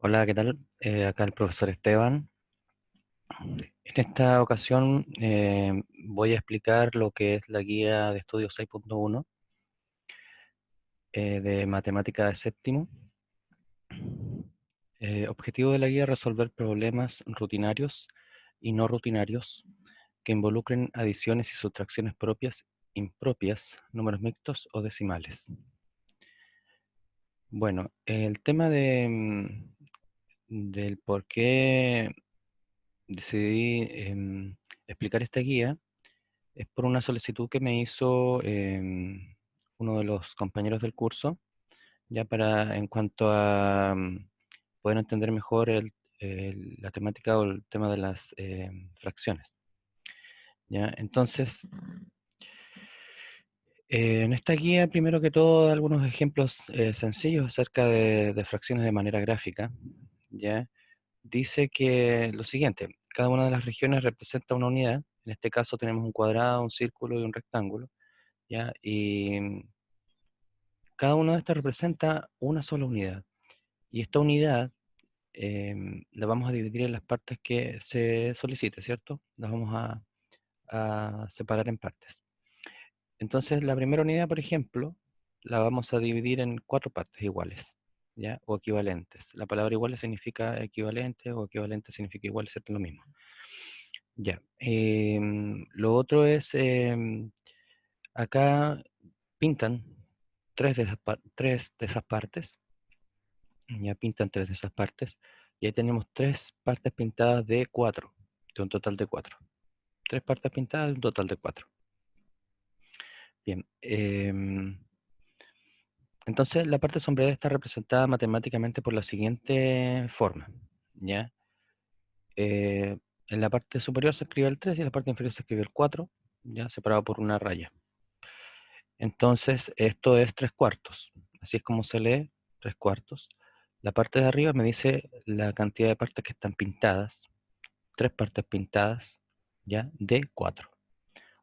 Hola, ¿qué tal? Acá el profesor Esteban. En esta ocasión voy a explicar lo que es la guía de estudio 6.1 de matemática de séptimo. Objetivo de la guía: resolver problemas rutinarios y no rutinarios que involucren adiciones y sustracciones propias, impropias, números mixtos o decimales. Bueno, el tema del por qué decidí explicar esta guía es por una solicitud que me hizo uno de los compañeros del curso, ya para en cuanto a poder entender mejor la temática o el tema de las fracciones. ¿Ya? Entonces, en esta guía, primero que todo, algunos ejemplos sencillos acerca de fracciones de manera gráfica. ¿Ya? Dice que lo siguiente: cada una de las regiones representa una unidad. En este caso tenemos un cuadrado, un círculo y un rectángulo. ¿Ya? Y cada una de estas representa una sola unidad. Y esta unidad la vamos a dividir en las partes que se solicite, ¿cierto? Las vamos a separar en partes. Entonces, la primera unidad, por ejemplo, la vamos a dividir en 4 partes iguales, ¿ya? O equivalentes. La palabra iguales significa equivalente, o equivalente significa igual, ¿cierto? Lo mismo. Ya. Lo otro es, acá pintan tres de esas partes. Ya pintan 3 de esas partes. Y ahí tenemos 3 partes pintadas de 4, de un total de 4. 3 partes pintadas de un total de 4. Bien. Entonces la parte sombreada está representada matemáticamente por la siguiente forma. ¿Ya? En la parte superior se escribe el 3 y en la parte inferior se escribe el 4, ya separado por una raya. Entonces esto es 3 cuartos. Así es como se lee 3 cuartos. La parte de arriba me dice la cantidad de partes que están pintadas. 3 partes pintadas, ¿ya? De 4.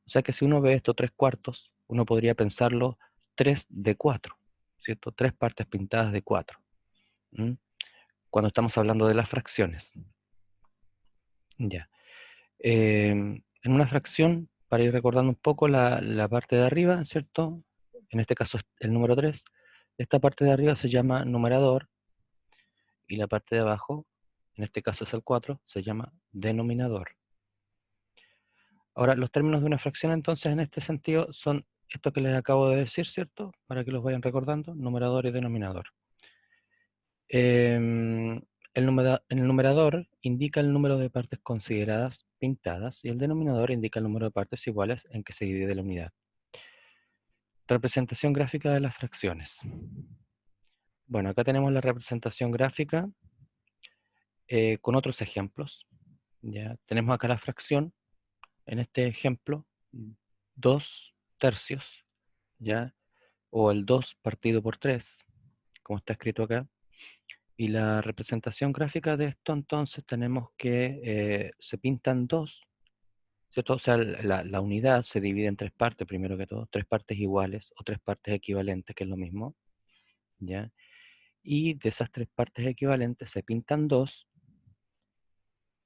O sea que si uno ve estos 3 cuartos, uno podría pensarlo 3 de 4, ¿cierto? 3 partes pintadas de 4. ¿Mm? Cuando estamos hablando de las fracciones. Ya. En una fracción, para ir recordando un poco la parte de arriba, ¿cierto? En este caso es el número 3. Esta parte de arriba se llama numerador y la parte de abajo, en este caso es el 4, se llama denominador. Ahora, los términos de una fracción entonces en este sentido son esto que les acabo de decir, ¿cierto? Para que los vayan recordando: numerador y denominador. El numerador indica el número de partes consideradas pintadas y el denominador indica el número de partes iguales en que se divide la unidad. Representación gráfica de las fracciones. Bueno, acá tenemos la representación gráfica con otros ejemplos. ¿Ya? Tenemos acá la fracción, en este ejemplo, 2 tercios, ¿ya? O el 2 partido por 3, como está escrito acá. Y la representación gráfica de esto, entonces, tenemos que se pintan 2, ¿cierto? O sea, la unidad se divide en 3 partes, primero que todo, 3 partes iguales o 3 partes equivalentes, que es lo mismo, ¿ya? Y de esas 3 partes equivalentes se pintan 2,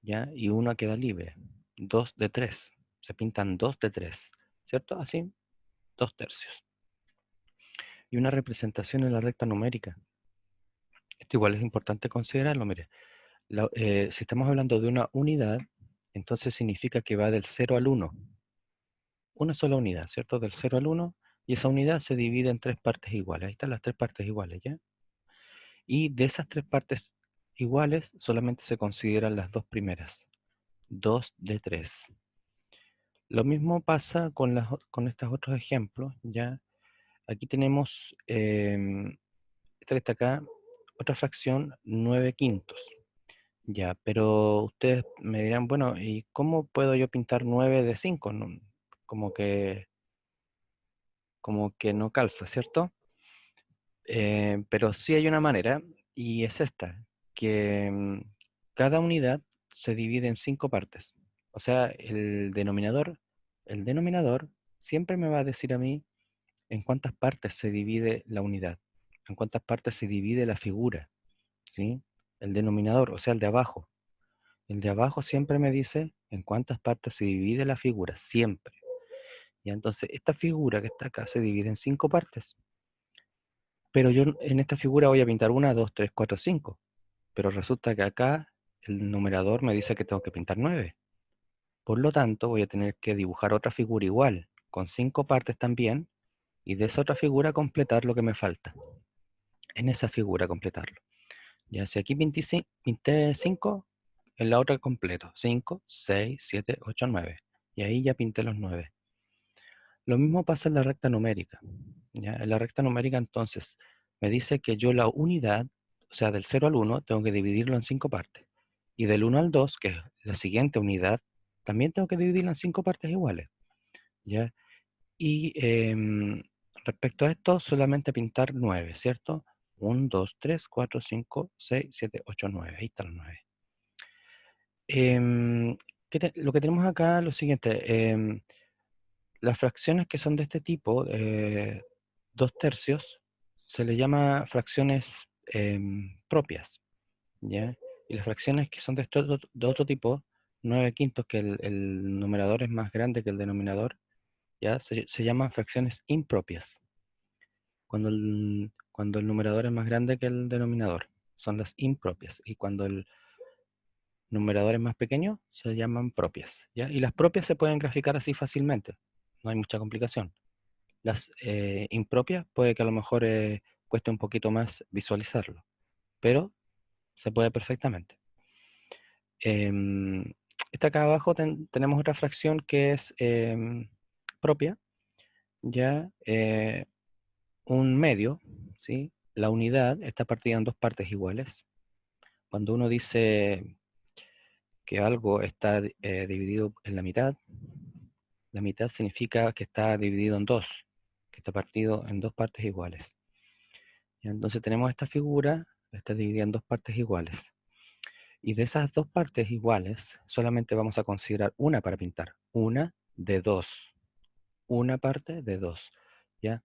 ¿ya? Y una queda libre, 2 de 3, se pintan 2 de 3, ¿cierto? Así, 2 tercios. Y una representación en la recta numérica. Esto igual es importante considerarlo, mire. Si estamos hablando de una unidad, entonces significa que va del 0 al 1. Una sola unidad, ¿cierto? Del 0 al 1, y esa unidad se divide en 3 partes iguales. Ahí están las 3 partes iguales, ¿ya? Y de esas 3 partes iguales solamente se consideran las 2 primeras. 2 de 3. Lo mismo pasa con estos otros ejemplos, ¿ya? Aquí tenemos, esta que está acá, otra fracción, 9 quintos. Ya, pero ustedes me dirán, bueno, ¿y cómo puedo yo pintar 9 de 5? No, como que, como que no calza, ¿cierto? Pero sí hay una manera, y es esta: que cada unidad se divide en 5 partes. O sea, el denominador siempre me va a decir a mí en cuántas partes se divide la unidad, en cuántas partes se divide la figura, ¿sí? el denominador, o sea, el de abajo. El de abajo siempre me dice en cuántas partes se divide la figura, siempre. Y entonces esta figura que está acá se divide en 5 partes. Pero yo en esta figura voy a pintar 1, 2, 3, 4, 5. Pero resulta que acá el numerador me dice que tengo que pintar 9. Por lo tanto, voy a tener que dibujar otra figura igual, con 5 partes también, y de esa otra figura completar lo que me falta. En esa figura completarlo. Ya si aquí pinté 5, en la otra completo. 5, 6, 7, 8, 9. Y ahí ya pinté los 9. Lo mismo pasa en la recta numérica. ¿Ya? En la recta numérica entonces me dice que yo la unidad, o sea, del 0 al 1, tengo que dividirlo en 5 partes. Y del 1 al 2, que es la siguiente unidad, también tengo que dividirla en 5 partes iguales. ¿Ya? Y respecto a esto, solamente pintar 9, ¿cierto? 1, 2, 3, 4, 5, 6, 7, 8, 9. Ahí están los 9. Lo que tenemos acá es lo siguiente. Las fracciones que son de este tipo, 2/3, se le llama fracciones propias, ¿ya? Y las fracciones que son de otro tipo, 9/5, que el numerador es más grande que el denominador, ¿ya? Se llaman fracciones impropias. Cuando el numerador es más grande que el denominador, son las impropias. Y cuando el numerador es más pequeño, se llaman propias, ¿ya? Y las propias se pueden graficar así fácilmente, no hay mucha complicación. Las impropias puede que a lo mejor cueste un poquito más visualizarlo, pero se puede perfectamente. Em, Esta acá abajo tenemos otra fracción que es propia, ya un medio, ¿sí? La unidad está partida en 2 partes iguales. Cuando uno dice que algo está dividido en la mitad significa que está dividido en 2, que está partido en 2 partes iguales. Y entonces tenemos esta figura, está dividida en 2 partes iguales. Y de esas 2 partes iguales, solamente vamos a considerar una para pintar. Una de 2. Una parte de 2. ¿Ya?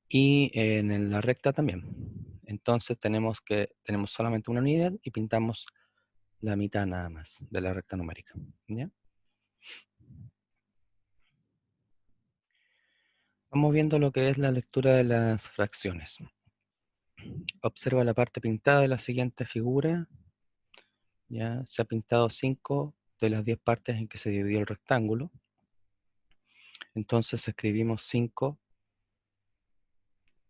Y en la recta también. Entonces tenemos solamente una unidad y pintamos la mitad nada más de la recta numérica. ¿Ya? Vamos viendo lo que es la lectura de las fracciones. Observa la parte pintada de la siguiente figura. ¿Ya? Se ha pintado 5 de las 10 partes en que se dividió el rectángulo. Entonces escribimos 5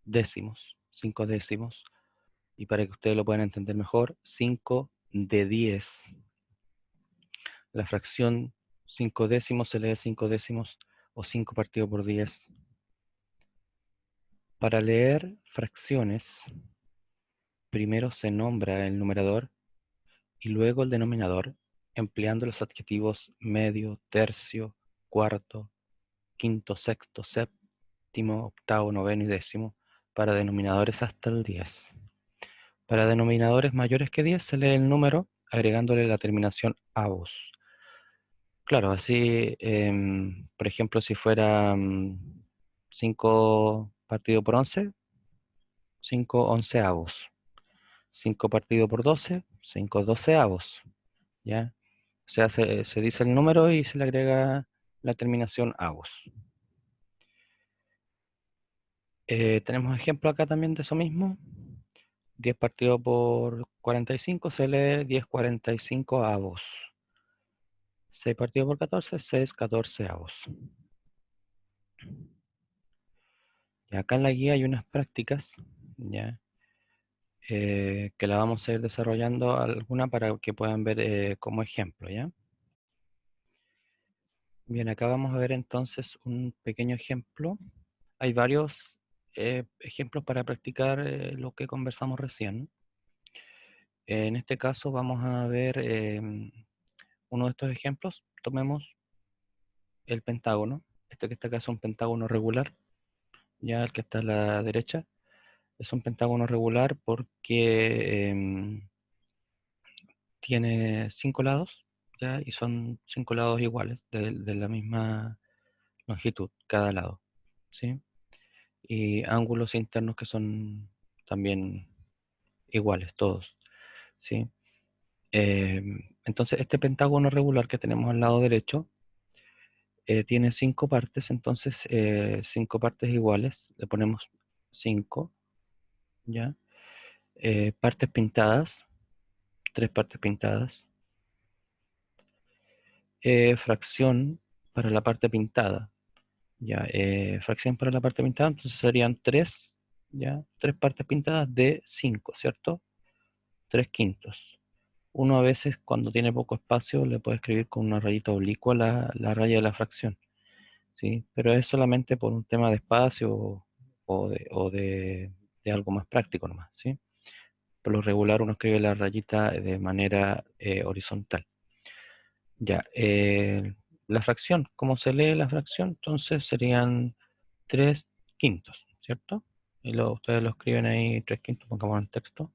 décimos, 5 décimos. Y para que ustedes lo puedan entender mejor, 5 de 10. La fracción 5 décimos se lee 5 décimos o 5 partido por 10. Para leer fracciones, primero se nombra el numerador y luego el denominador, empleando los adjetivos medio, tercio, cuarto, quinto, sexto, séptimo, octavo, noveno y décimo para denominadores hasta el 10. Para denominadores mayores que 10 se lee el número agregándole la terminación avos. Claro, así, por ejemplo, si fuera 5 partido por 11, 5 onceavos. 5 partido por 12, 5 doceavos. ¿Ya? O sea, se dice el número y se le agrega la terminación avos. Tenemos ejemplo acá también de eso mismo. 10 partido por 45 se lee 10 45 avos. 6 partido por 14, 6 catorceavos. Y acá en la guía hay unas prácticas, ¿ya? Que la vamos a ir desarrollando alguna para que puedan ver como ejemplo, ¿ya? Bien, acá vamos a ver entonces un pequeño ejemplo. Hay varios ejemplos para practicar lo que conversamos recién. En este caso vamos a ver uno de estos ejemplos. Tomemos el pentágono. Este que está acá es un pentágono regular. Ya el que está a la derecha es un pentágono regular porque tiene 5 lados, ¿ya? Y son 5 lados iguales, de la misma longitud, cada lado, ¿sí? Y ángulos internos que son también iguales, todos. ¿sí? Entonces, este pentágono regular que tenemos al lado derecho tiene 5 partes, entonces 5 partes iguales, le ponemos 5, ¿ya? Partes pintadas, 3 partes pintadas. Fracción para la parte pintada, ¿ya? Fracción para la parte pintada, entonces serían 3, ¿ya? 3 partes pintadas de 5, ¿cierto? 3/5. Uno a veces cuando tiene poco espacio le puede escribir con una rayita oblicua la raya de la fracción, ¿sí? Pero es solamente por un tema de espacio o de algo más práctico nomás, ¿sí? Por lo regular uno escribe la rayita de manera horizontal. Ya, la fracción, ¿cómo se lee la fracción? Entonces serían 3/5, ¿cierto? Y ustedes lo escriben ahí 3/5, pongamos en texto.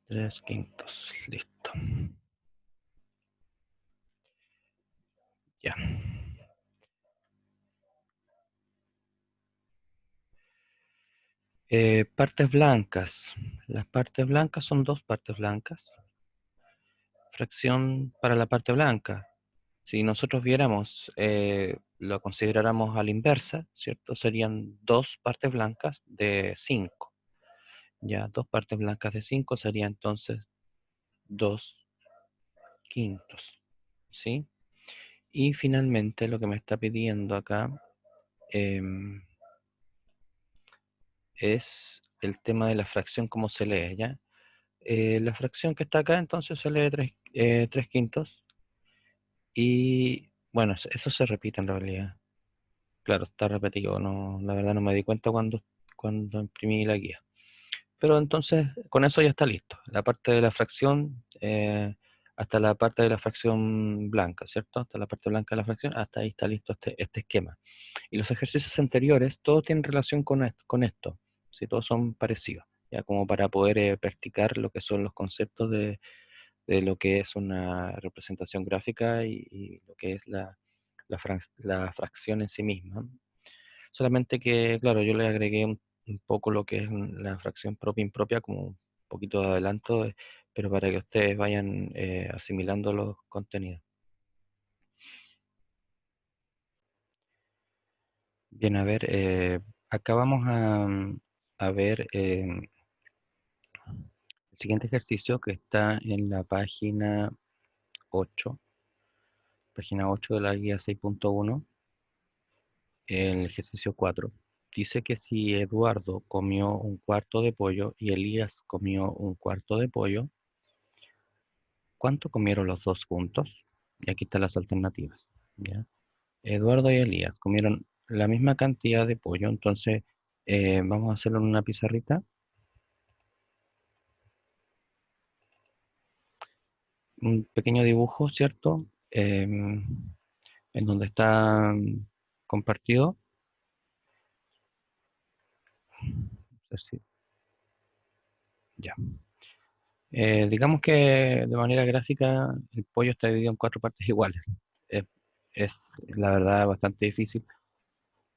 3/5, listo. Ya. Partes blancas. Las partes blancas son 2 partes blancas. Fracción para la parte blanca. Si nosotros viéramos, lo consideráramos a la inversa, ¿cierto? Serían 2 partes blancas de 5. Ya, 2 partes blancas de 5 sería entonces 2/5. ¿Sí? Y finalmente lo que me está pidiendo acá em, es el tema de la fracción, cómo se lee, ¿ya? La fracción que está acá entonces se lee 3/5. Y bueno, eso se repite en realidad. Claro, está repetido. No, la verdad no me di cuenta cuando imprimí la guía. Pero entonces con eso ya está listo. La parte de la fracción, hasta la parte de la fracción blanca, ¿cierto? Hasta la parte blanca de la fracción, hasta ahí está listo este esquema. Y los ejercicios anteriores, todos tienen relación con esto, ¿sí? Todos son parecidos, ya como para poder practicar lo que son los conceptos de lo que es una representación gráfica y lo que es la fracción en sí misma. Solamente que, claro, yo le agregué un poco lo que es la fracción propia e impropia, como un poquito de adelanto, pero para que ustedes vayan asimilando los contenidos. Bien, a ver, acá vamos a ver el siguiente ejercicio que está en la página 8 de la guía 6.1, el ejercicio 4. Dice que si Eduardo comió un cuarto de pollo y Elías comió un cuarto de pollo, ¿cuánto comieron los dos juntos? Y aquí están las alternativas, ¿ya? Eduardo y Elías comieron la misma cantidad de pollo, entonces vamos a hacerlo en una pizarrita, un pequeño dibujo, ¿cierto? En donde está compartido. Así, ya. Digamos que de manera gráfica el pollo está dividido en 4 partes iguales. Es, es, la verdad bastante difícil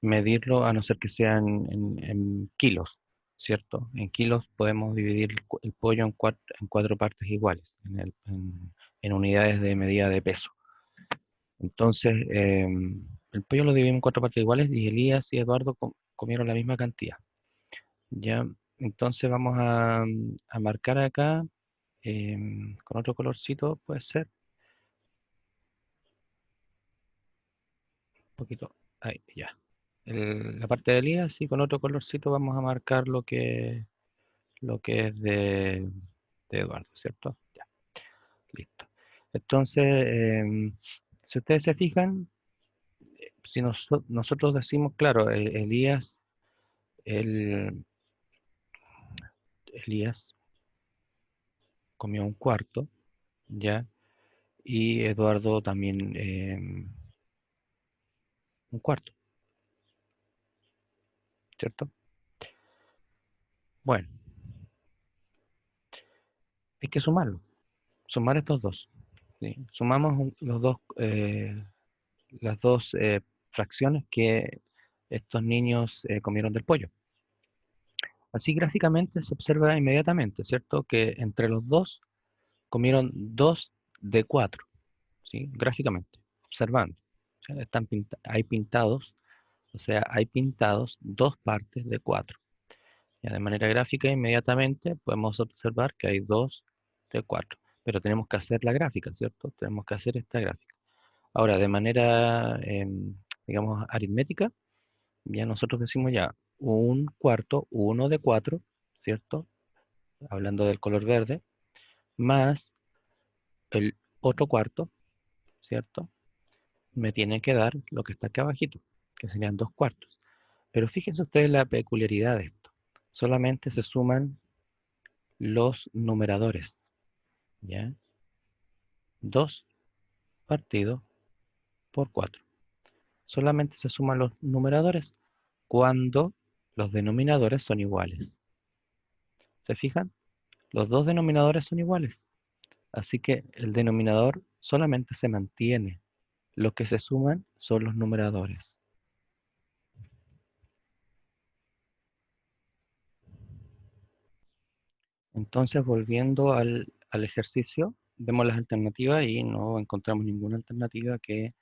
medirlo a no ser que sean en kilos, ¿cierto? En kilos podemos dividir el pollo en 4 partes iguales, en unidades de medida de peso. Entonces, el pollo lo dividimos en 4 partes iguales y Elías y Eduardo comieron la misma cantidad. ¿Ya? Entonces vamos a marcar acá con otro colorcito, puede ser, un poquito, ahí, ya. La parte de Elías y con otro colorcito vamos a marcar lo que es de Eduardo, ¿cierto? Ya, listo. Entonces, si ustedes se fijan, si nosotros decimos, claro, el- Elías comió un cuarto, ¿ya? Y Eduardo también un cuarto, ¿cierto? Bueno, hay que sumarlo, sumar estos dos, ¿sí? Sumamos las dos fracciones que estos niños comieron del pollo. Así gráficamente se observa inmediatamente, ¿cierto? Que entre los dos comieron 2 de 4, ¿sí? Gráficamente, observando. O sea, hay pintados, o sea, hay pintados 2 partes de 4. Ya de manera gráfica, inmediatamente podemos observar que hay 2 de 4. Pero tenemos que hacer la gráfica, ¿cierto? Tenemos que hacer esta gráfica. Ahora, de manera, digamos, aritmética, ya nosotros decimos ya un cuarto, 1 de 4, ¿cierto? Hablando del color verde, más el otro cuarto, ¿cierto? Me tiene que dar lo que está aquí abajito, que serían 2 cuartos. Pero fíjense ustedes la peculiaridad de esto. Solamente se suman los numeradores, ¿ya? 2 partido por 4. Solamente se suman los numeradores cuando los denominadores son iguales. ¿Se fijan? Los dos denominadores son iguales. Así que el denominador solamente se mantiene. Lo que se suman son los numeradores. Entonces, volviendo al ejercicio, vemos las alternativas y no encontramos ninguna alternativa que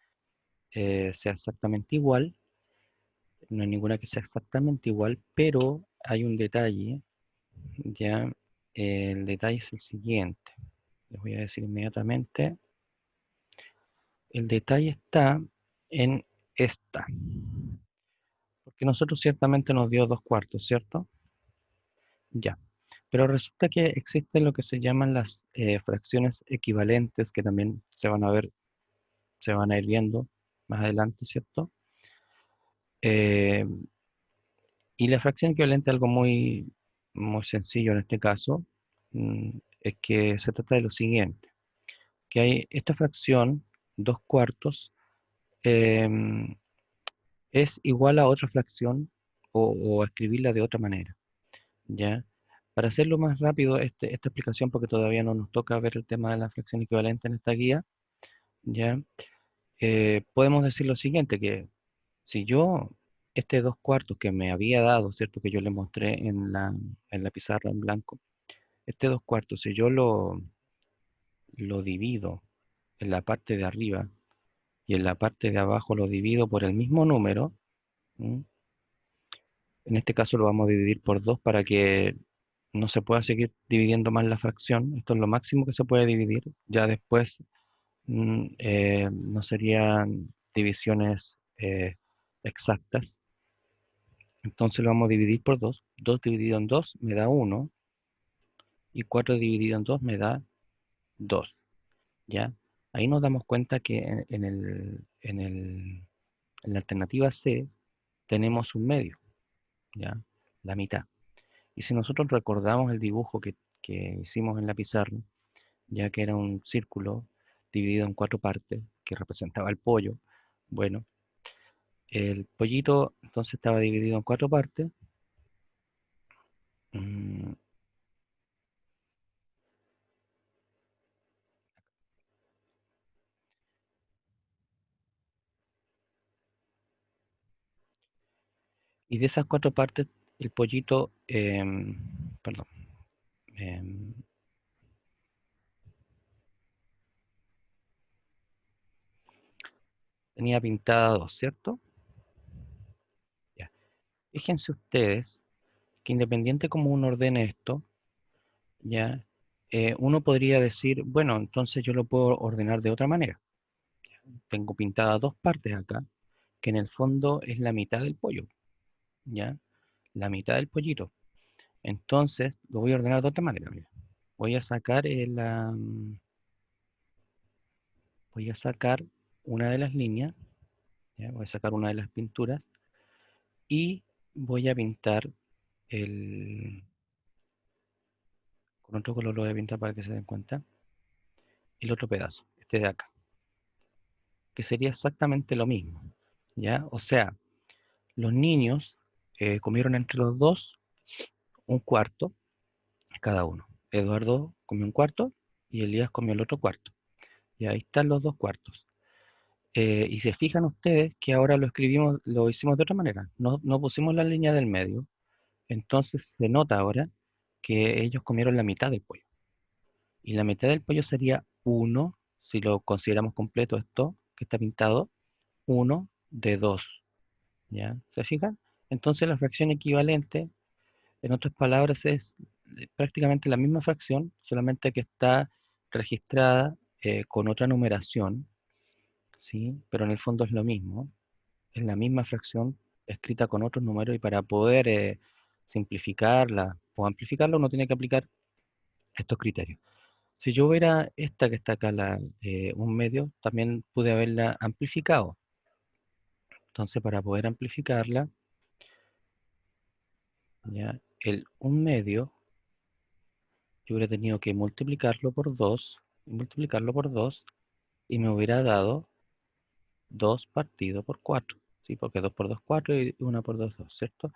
sea exactamente igual. No hay ninguna que sea exactamente igual, pero hay un detalle, ¿ya? El detalle es el siguiente. Les voy a decir inmediatamente. El detalle está en esta. Porque nosotros ciertamente nos dio 2 cuartos, ¿cierto? Ya. Pero resulta que existen lo que se llaman las fracciones equivalentes, que también se van a ver, se van a ir viendo más adelante, ¿cierto? Eh, y la fracción equivalente es algo muy, muy sencillo en este caso, es que se trata de lo siguiente, que hay esta fracción, 2 cuartos, em, es igual a otra fracción o escribirla de otra manera, ¿ya? Para hacerlo más rápido esta explicación, porque todavía no nos toca ver el tema de la fracción equivalente en esta guía, ¿ya? Podemos decir lo siguiente, que si yo, este 2 cuartos que me había dado, ¿cierto? Que yo le mostré en la pizarra en blanco, este 2 cuartos, si yo lo divido en la parte de arriba y en la parte de abajo lo divido por el mismo número, ¿m? En este caso lo vamos a dividir por 2 para que no se pueda seguir dividiendo más la fracción. Esto es lo máximo que se puede dividir. Ya después no serían divisiones exactas. Entonces lo vamos a dividir por 2. 2 dividido en 2 me da 1. Y 4 dividido en 2 me da 2. ¿Ya? Ahí nos damos cuenta que en la alternativa C tenemos un medio, ¿ya? La mitad. Y si nosotros recordamos el dibujo que hicimos en la pizarra, ya que era un círculo dividido en 4 partes, que representaba el pollo, bueno, el pollito entonces estaba dividido en 4 partes, mm, y de esas 4 partes el pollito, perdón, em, tenía pintada 2, ¿cierto? Ya. Fíjense ustedes que independiente como uno ordene esto, ya, uno podría decir, bueno, entonces yo lo puedo ordenar de otra manera. Tengo pintadas 2 partes acá, que en el fondo es la mitad del pollo, ¿ya? La mitad del pollito. Entonces lo voy a ordenar de otra manera, mira. Voy a sacar voy a sacar una de las líneas, ¿ya? Voy a sacar una de las pinturas y voy a pintar el, con otro color lo voy a pintar para que se den cuenta, el otro pedazo, este de acá, que sería exactamente lo mismo, ¿ya? O sea, los niños comieron entre los dos un cuarto cada uno. Eduardo comió un cuarto y Elías comió el otro cuarto. Y ahí están los 2 cuartos. Y se fijan ustedes que ahora lo escribimos, lo hicimos de otra manera. No pusimos la línea del medio. Entonces se nota ahora que ellos comieron la mitad del pollo. Y la mitad del pollo sería uno, si lo consideramos completo esto, que está pintado, uno de 2. ¿Ya? ¿Se fijan? Entonces la fracción equivalente, en otras palabras, es prácticamente la misma fracción, solamente que está registrada con otra numeración, ¿sí? Pero en el fondo es lo mismo. Es la misma fracción escrita con otros números y para poder simplificarla o amplificarla uno tiene que aplicar estos criterios. Si yo hubiera esta que está acá, un medio, también pude haberla amplificado. Entonces, para poder amplificarla, ¿ya? El un medio, yo hubiera tenido que multiplicarlo por 2, multiplicarlo por 2, y me hubiera dado 2 partido por 4, ¿sí? Porque 2 por 2 4 y 1 por 2 2, ¿cierto?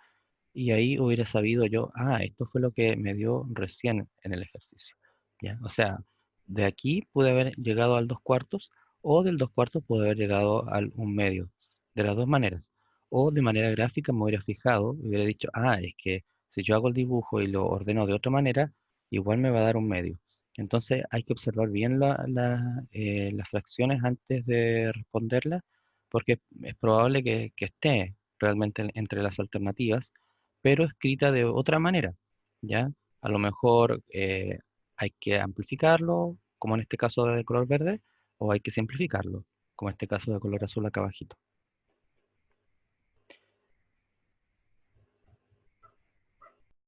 Y ahí hubiera sabido yo, esto fue lo que me dio recién en el ejercicio. ¿Ya? O sea, de aquí pude haber llegado al 2 cuartos o del 2 cuartos pude haber llegado al un medio. De las dos maneras. O de manera gráfica me hubiera fijado y hubiera dicho, es que si yo hago el dibujo y lo ordeno de otra manera, igual me va a dar un medio. Entonces hay que observar bien las fracciones antes de responderlas, porque es probable que esté realmente entre las alternativas pero escrita de otra manera, ¿ya? A lo mejor hay que amplificarlo, como en este caso de color verde, o hay que simplificarlo, como en este caso de color azul acá abajito.